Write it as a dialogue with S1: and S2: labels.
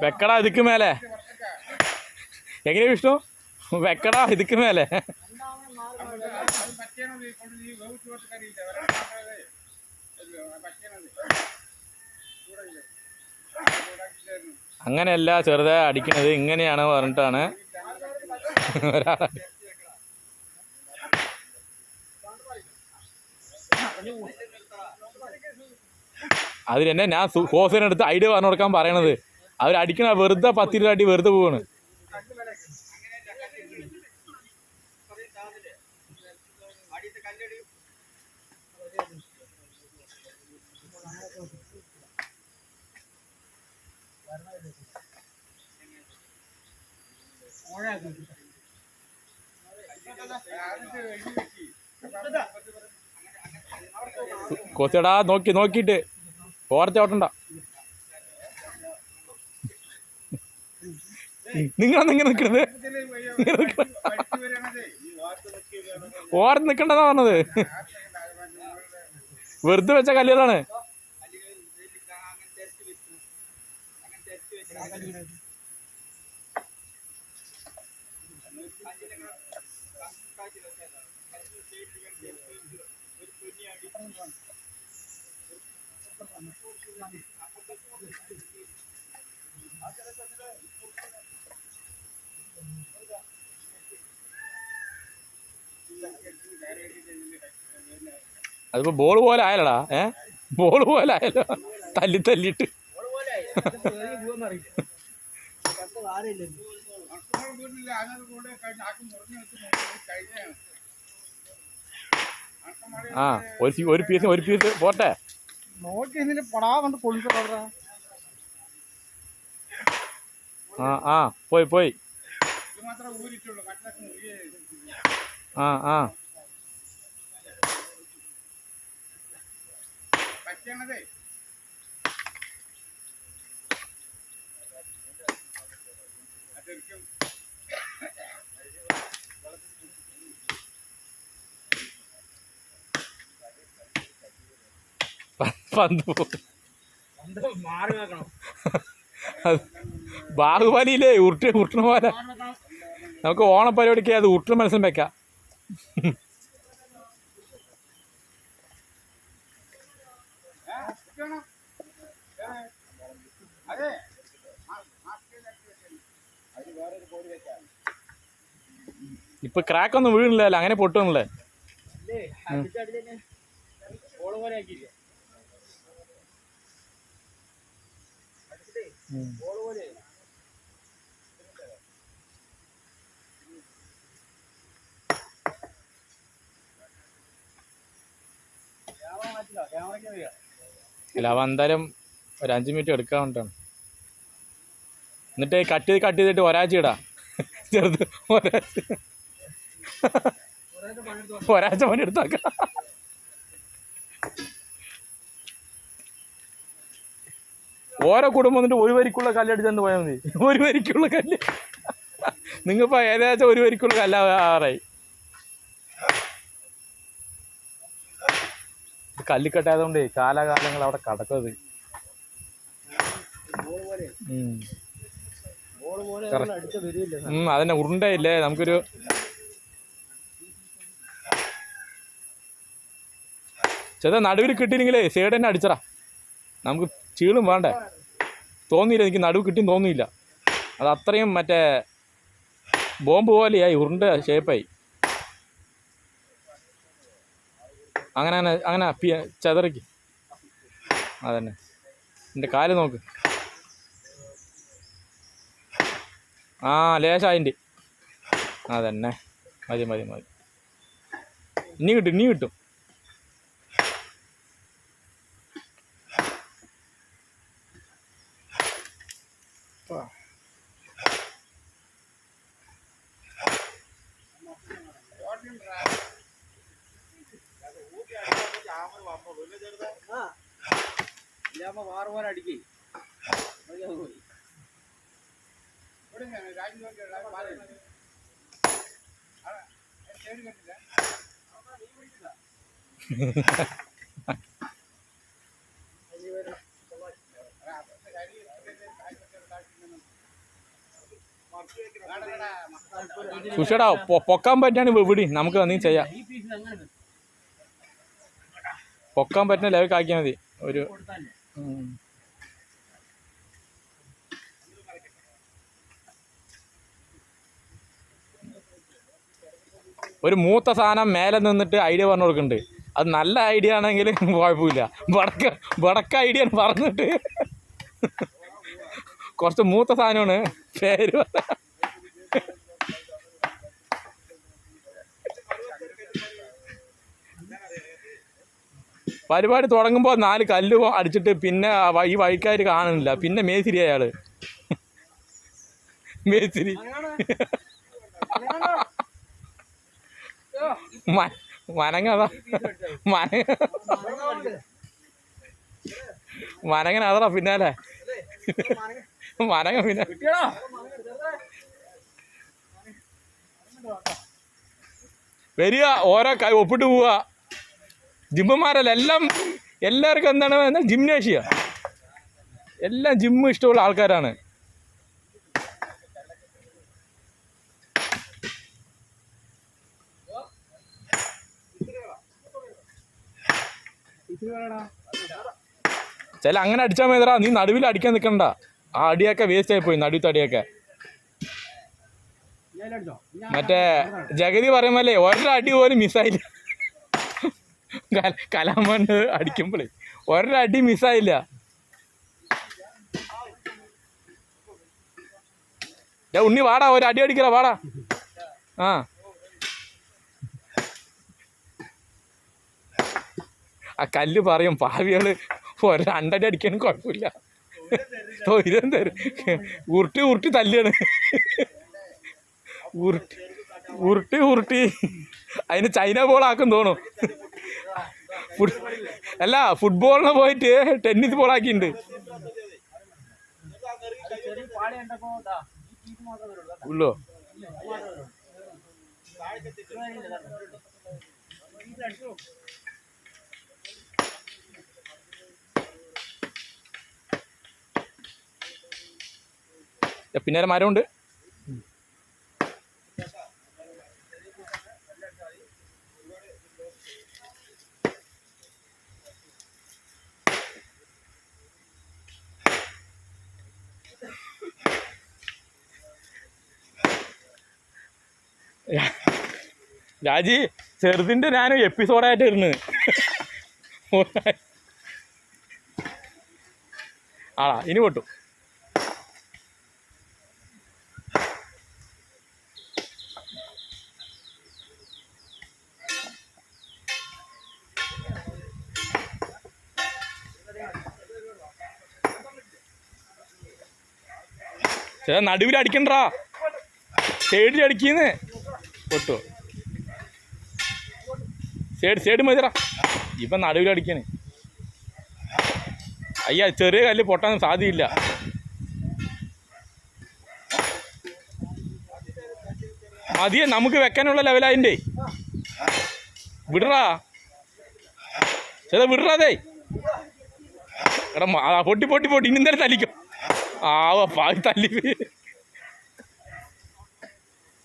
S1: വെക്കടാ ഇതുക്ക് മേലെ. എങ്ങനെയാ വിഷ്ണു? വെക്കടാ ഇതുക്ക് മേലെ. അങ്ങനെയല്ല ചെറുതായി അടിക്കണത്, ഇങ്ങനെയാണ് പറഞ്ഞിട്ടാണ് ഒരാൾ. അതിൽ തന്നെ ഞാൻ ഹോസിനടുത്ത് ഐഡിയ പറഞ്ഞു കൊടുക്കാൻ പറയണത്. അവരടിക്കണ വെറുതെ 10 രൂപ അടി വെറുതെ പോവാണ്. കൊച്ചടാ നോക്കിയിട്ട് ഓർച്ചോട്ടണ്ട. നിങ്ങളെന്നിങ്ങനെ നിൽക്കണത്? ഓർത്ത് നിൽക്കണ്ടെന്നാ പറഞ്ഞത്. വെറുതെ വെച്ച കല്ലുകളാണ്. അതിപ്പോ ബോൾ പോലെ ആയല്ലടാ. ബോൾ പോലെ ആയല്ലോ, തല്ലിട്ട്. ആ ഒരു പീസ് പോട്ടെ. ആ പോയി. ആ ബാഹുബലിയില്ലേ ഉരുട്ടണ പോലെ നമുക്ക് ഓണപ്പരിപാടിക്ക് അത് ഉരുട്ടണ മത്സരം വെക്കാം. ഇപ്പൊ ക്രാക്കൊന്നും വീണില്ലല്ലോ, അങ്ങനെ പൊട്ടുന്നില്ലേ? അല്ല അവ എന്തായാലും ഒരു 5 മിനിറ്റ് എടുക്കാൻ വേണ്ടിട്ടാണ്. എന്നിട്ട് കട്ട് ചെയ്തിട്ട് ഒരാഴ്ച ഇടാം. ചെറുത് ഒരാഴ്ച പണി എടുത്താക്കാം. ഓരോ കുടുംബം എന്നിട്ട് ഒരു വരിക്കുള്ള കല്ലടിച്ചു പോയാൽ മതി. ഒരു വരിക്കുള്ള കല്ല് നിങ്ങളിപ്പോ ഏകദേശം ഒരു വരിക്കുള്ള കല്ലാറായി. കല്ലിക്കെട്ടായതുകൊണ്ട് കാലാകാലങ്ങൾ അവിടെ കിടക്കുന്നത്. അതന്നെ ഉരുണ്ടയില്ലേ. നമുക്കൊരു ചെറുതാ നടുവിൽ കിട്ടിയില്ലെങ്കിലേ സൈഡ് തന്നെ അടിച്ചടാ. നമുക്ക് ചീളും വേണ്ടേ. തോന്നിയില്ല, എനിക്ക് നടുവ് കിട്ടിയെന്ന് തോന്നിയില്ല. അത് അത്രയും മറ്റേ ബോംബ് പോലെയായി, ഉരുണ്ട ഷേപ്പായി. അങ്ങനെ ചെതറിക്ക്. അതന്നെ എൻ്റെ കാല് നോക്ക്. ആ ലേശായിൻ്റെ. അതന്നെ മതി. ഇനി കിട്ടും. സുഷേടാ പൊക്കാൻ പറ്റാണ് വിടി, നമുക്ക് നീ ചെയ്യാം. പൊക്കാൻ പറ്റുന്ന ലെവൽ ആക്കിയാൽ മതി. ഒരു മൂത്ത സാധനം മേലെ നിന്നിട്ട് ഐഡിയ പറഞ്ഞു കൊടുക്കുന്നുണ്ട്. അത് നല്ല ഐഡിയ ആണെങ്കിൽ കുഴപ്പമില്ല. വടക്ക ഐഡിയ പറഞ്ഞിട്ട് കുറച്ച് മൂത്ത സാധനമാണ് പേര്. പരിപാടി തുടങ്ങുമ്പോൾ 4 കല്ല് അടിച്ചിട്ട് പിന്നെ ഈ വഴിക്കാർ കാണുന്നില്ല. പിന്നെ മേസിരി അയാള് മേസിരി മനങ്ങതാ മനങ്ങന അതറാ പിന്നാലെ മനങ്ങ പിന്നെ വരിക. ഓരോ ഒപ്പിട്ട് പോവുക. ജിമ്മന്മാരല്ല, എല്ലാവർക്കും എന്താണ് ജിംനേഷ്യ. എല്ലാം ജിമ്മ് ഇഷ്ടമുള്ള ആൾക്കാരാണ്. ചില അങ്ങനെ അടിച്ചാൽ മതിടാ, നീ നടുവിൽ അടിക്കാൻ നിൽക്കണ്ട. ആ അടിയൊക്കെ വേസ്റ്റ് ആയിപ്പോയി, നടുവത്തെ അടിയൊക്കെ. മറ്റേ ജഗതി പറയുമ്പോലേ ഒരടി പോലും മിസ്സായില്ല. കലാമണ്ണ് അടിക്കുമ്പോഴേ ഒരടി മിസ്സായില്ല. ഉണ്ണി വാടാ, ഒരു അടി അടിക്കറ വാടാ. ആ കല്ല് പറയും പാവികള് ഒരു 2 അടി അടിക്കാനും കുഴപ്പമില്ല. തൊരം തരും. ഉരുട്ടി തല്ലാണ്. ഉരുട്ടി അതിന് ചൈന ബോളാക്കും തോന്നും. അല്ല, ഫുട്ബോളിന് പോയിട്ട് ടെന്നീസ് ബോളാക്കിയിട്ടുണ്ട്. ഉള്ളോ? പിന്നെ മരമുണ്ട്. രാജി ചെറുതിൻ്റെ ഞാൻ എപ്പിസോഡായിട്ട് ഇരുന്ന് ആടാ ഇനി പൊട്ടും. ചേട്ടാ നടുവിൽ അടിക്കണ്ടാ, സൈഡിൽ അടിക്കുന്നേ പൊട്ടോ. സൈഡ് മതിടാ. ഇപ്പം നടുവിൽ അടിക്കണേ. അയ്യ ചെറിയ കല്ല് പൊട്ടാൻ സാധ്യയില്ല. മതിയെ നമുക്ക് വെക്കാനുള്ള ലെവലായിൻ്റെ. വിടറാ ചേട്ടാ, വിടറാതേ. എടാ പൊട്ടി ഇനി എന്തായാലും തല്ലിക്കും. പാതി തല്ലി.